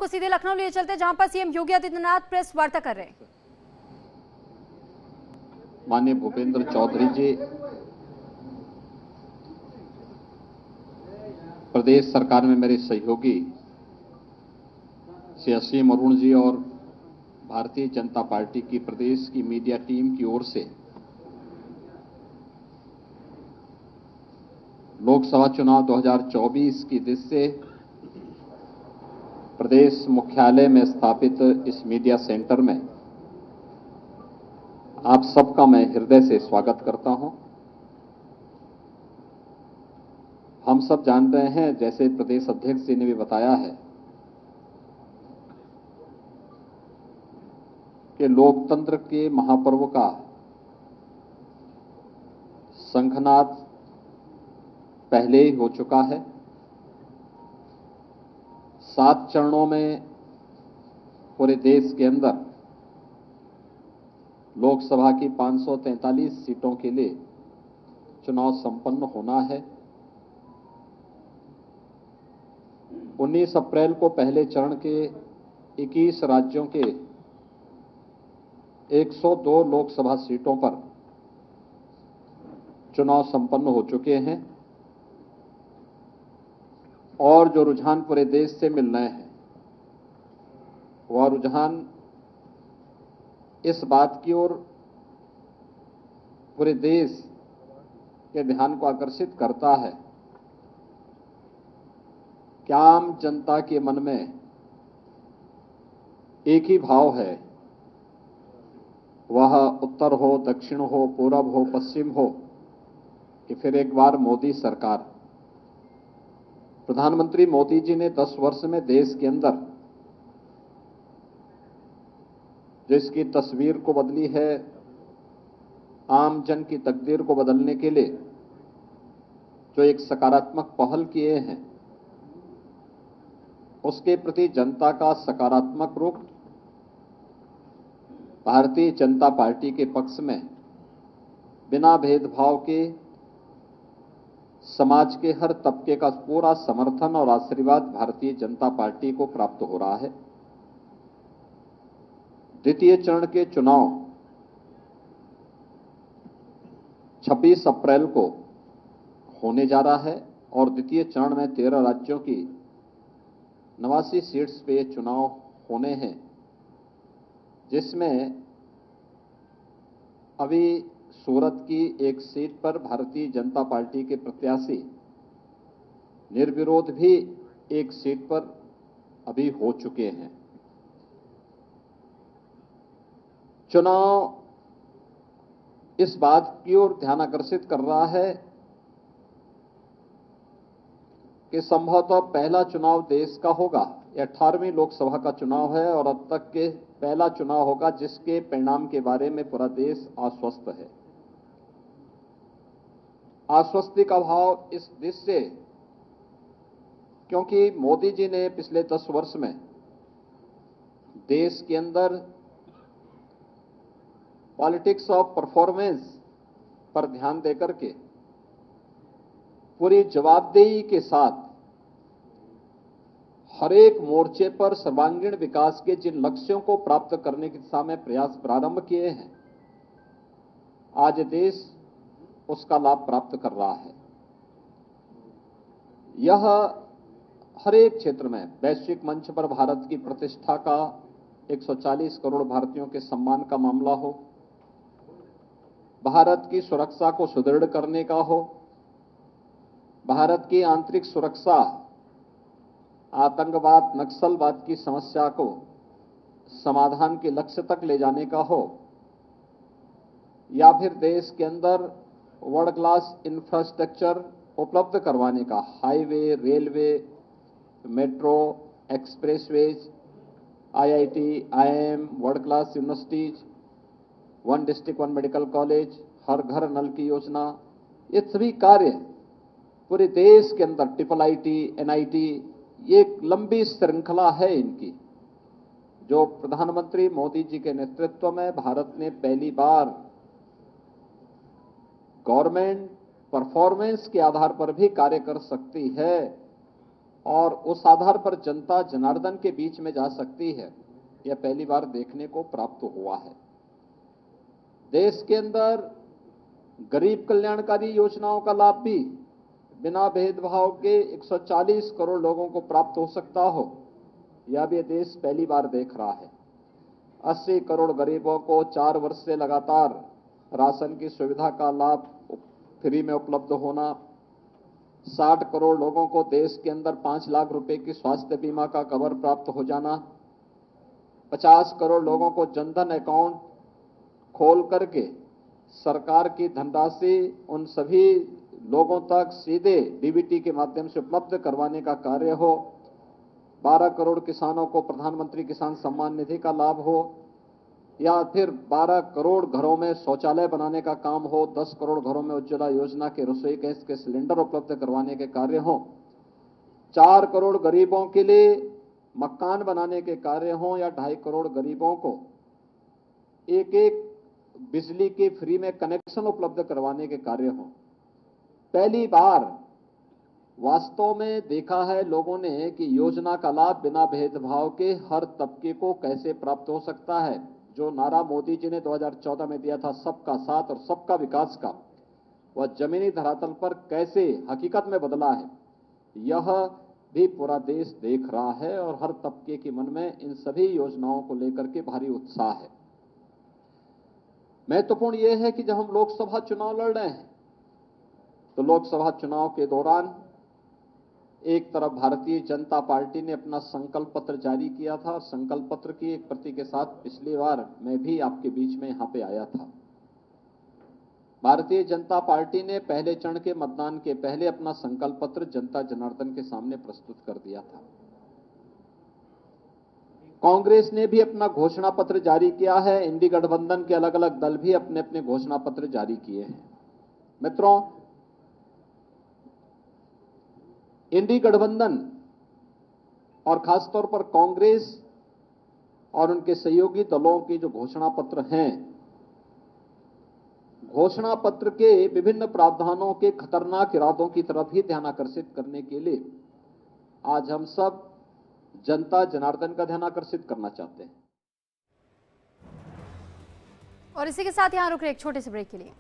को सीधे लखनऊ लिए चलते जहां पर सीएम योगी आदित्यनाथ प्रेस वार्ता कर रहे हैं। माननीय भूपेंद्र चौधरी जी प्रदेश सरकार में मेरे सहयोगी श्री असीम अरुण जी और भारतीय जनता पार्टी की प्रदेश की मीडिया टीम की ओर से लोकसभा चुनाव 2024 की दृष्टि से प्रदेश मुख्यालय में स्थापित इस मीडिया सेंटर में आप सबका मैं हृदय से स्वागत करता हूं। हम सब जान रहे हैं, जैसे प्रदेश अध्यक्ष जी ने भी बताया है, कि लोकतंत्र के महापर्व का शंखनाद पहले ही हो चुका है। 7 चरणों में पूरे देश के अंदर लोकसभा की 543 सीटों के लिए चुनाव संपन्न होना है। 19 अप्रैल को पहले चरण के 21 राज्यों के 102 लोकसभा सीटों पर चुनाव संपन्न हो चुके हैं और जो रुझान पूरे देश से मिल रहे हैं वह रुझान इस बात की ओर पूरे देश के ध्यान को आकर्षित करता है कि आम जनता के मन में एक ही भाव है, वह उत्तर हो, दक्षिण हो, पूरब हो, पश्चिम हो, कि फिर एक बार मोदी सरकार। प्रधानमंत्री मोदी जी ने 10 वर्ष में देश के अंदर जो इसकी तस्वीर को बदली है, आम जन की तकदीर को बदलने के लिए जो एक सकारात्मक पहल किए हैं, उसके प्रति जनता का सकारात्मक रुख भारतीय जनता पार्टी के पक्ष में बिना भेदभाव के समाज के हर तबके का पूरा समर्थन और आशीर्वाद भारतीय जनता पार्टी को प्राप्त हो रहा है। द्वितीय चरण के चुनाव 26 अप्रैल को होने जा रहा है और द्वितीय चरण में 13 राज्यों की 89 सीट्स पे चुनाव होने हैं, जिसमें अभी सूरत की एक सीट पर भारतीय जनता पार्टी के प्रत्याशी निर्विरोध भी एक सीट पर अभी हो चुके हैं। चुनाव इस बात की ओर ध्यान आकर्षित कर रहा है कि संभवतः पहला चुनाव देश का होगा। 18वीं लोकसभा का चुनाव है और अब तक के पहला चुनाव होगा जिसके परिणाम के बारे में पूरा देश आश्वस्त है। आश्वस्ति का भाव इस दृष्टि से, क्योंकि मोदी जी ने पिछले 10 वर्ष में देश के अंदर पॉलिटिक्स ऑफ परफॉर्मेंस पर ध्यान देकर के पूरी जवाबदेही के साथ हर एक मोर्चे पर सर्वांगीण विकास के जिन लक्ष्यों को प्राप्त करने की दिशा में प्रयास प्रारंभ किए हैं, आज देश उसका लाभ प्राप्त कर रहा है। यह हर एक क्षेत्र में वैश्विक मंच पर भारत की प्रतिष्ठा का, 140 करोड़ भारतीयों के सम्मान का मामला हो, भारत की सुरक्षा को सुदृढ़ करने का हो, भारत की आंतरिक सुरक्षा, आतंकवाद, नक्सलवाद की समस्या को समाधान के लक्ष्य तक ले जाने का हो, या फिर देश के अंदर वर्ल्ड क्लास इंफ्रास्ट्रक्चर उपलब्ध करवाने का, highway, railway, metro, expressways, IIT, IIM, world class universities, 1 district 1 medical college, हर घर नल की योजना, ये सभी कार्य पूरे देश के अंदर, ट्रिपल आईटी, एनआईटी, ये एक लंबी श्रृंखला है इनकी, जो प्रधानमंत्री मोदी जी के नेतृत्व में भारत ने पहली बार गवर्नमेंट परफॉर्मेंस के आधार पर भी कार्य कर सकती है, और उस आधार पर जनता जनार्दन के बीच में जा सकती है, यह पहली बार देखने को प्राप्त हुआ है। देश के अंदर गरीब कल्याणकारी योजनाओं का लाभ भी बिना भेदभाव के 140 करोड़ लोगों को प्राप्त हो सकता हो, यह भी देश पहली बार देख रहा है। 80 करोड़ गरीबों को 4 वर्ष से लगातार राशन की सुविधा का लाभ फ्री में उपलब्ध होना, 60 करोड़ लोगों को देश के अंदर 5 लाख रुपए की स्वास्थ्य बीमा का कवर प्राप्त हो जाना, 50 करोड़ लोगों को जनधन अकाउंट खोल करके सरकार की धनराशि उन सभी लोगों तक सीधे डीबीटी के माध्यम से उपलब्ध करवाने का कार्य हो, 12 करोड़ किसानों को प्रधानमंत्री किसान सम्मान निधि का लाभ हो, या फिर 12 करोड़ घरों में शौचालय बनाने का काम हो, 10 करोड़ घरों में उज्ज्वला योजना के रसोई गैस के सिलेंडर उपलब्ध करवाने के कार्य हो, 4 करोड़ गरीबों के लिए मकान बनाने के कार्य हो, या 2.5 करोड़ गरीबों को एक बिजली के फ्री में कनेक्शन उपलब्ध करवाने के कार्य हो। पहली बार वास्तव में देखा है लोगों ने कि योजना का लाभ बिना भेदभाव के हर तबके को कैसे प्राप्त हो सकता है। जो नारा मोदी जी ने 2014 में दिया था, सबका साथ और सबका विकास का, वह जमीनी धरातल पर कैसे हकीकत में बदला है, यह भी पूरा देश देख रहा है और हर तबके के मन में इन सभी योजनाओं को लेकर के भारी उत्साह है। महत्वपूर्ण यह है कि जब हम लोकसभा चुनाव लड़ रहे हैं तो लोकसभा चुनाव के दौरान एक तरफ भारतीय जनता पार्टी ने अपना संकल्प पत्र जारी किया था और संकल्प पत्र की एक प्रति के साथ पिछली बार मैं भी आपके बीच में यहां पे आया था। भारतीय जनता पार्टी ने पहले चरण के मतदान के पहले अपना संकल्प पत्र जनता जनार्दन के सामने प्रस्तुत कर दिया था। कांग्रेस ने भी अपना घोषणा पत्र जारी किया है। इंडी गठबंधन के अलग अलग दल भी अपने अपने घोषणा पत्र जारी किए हैं। मित्रों, इंडी गठबंधन और खासतौर पर कांग्रेस और उनके सहयोगी दलों के जो घोषणा पत्र हैं, घोषणा पत्र के विभिन्न प्रावधानों के खतरनाक इरादों की तरफ ही ध्यान आकर्षित करने के लिए आज हम सब जनता जनार्दन का ध्यान आकर्षित करना चाहते हैं। और इसी के साथ यहां रुक रहे एक छोटे से ब्रेक के लिए।